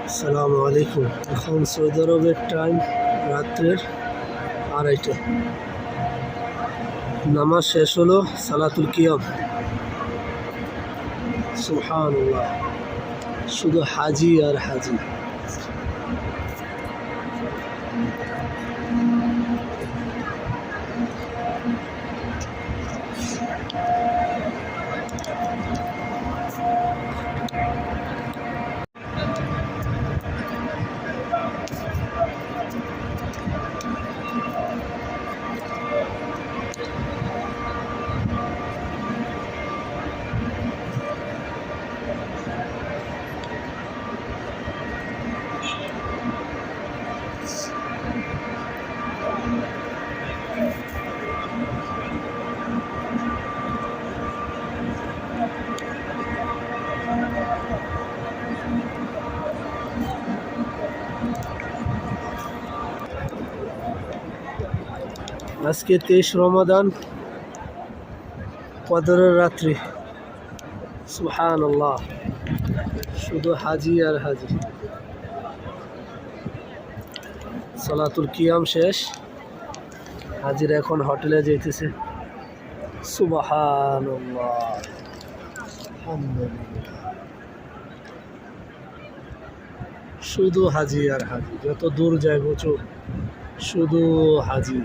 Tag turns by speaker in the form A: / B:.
A: আসসালামু আলাইকুম। এখন সৌদি আরবের টাইম রাত্রের 2:30। নামাজ শেষ হলো, সালাতুল কিয়াম। সুবহানাল্লাহ, শুধু হাজি আর হাজি। আজকে 23 রমাদান, কদরের রাত্রি। সুবহানাল্লাহ, শুধু হাজি আর হাজি। সালাতুল কিয়াম শেষ, হাজির এখন হোটেলে যেতেছে। সুবহানাল্লাহ, আলহামদুলিল্লাহ, শুধু হাজি আর হাজি। যত দূর যায় চোখ, শুধু হাজি।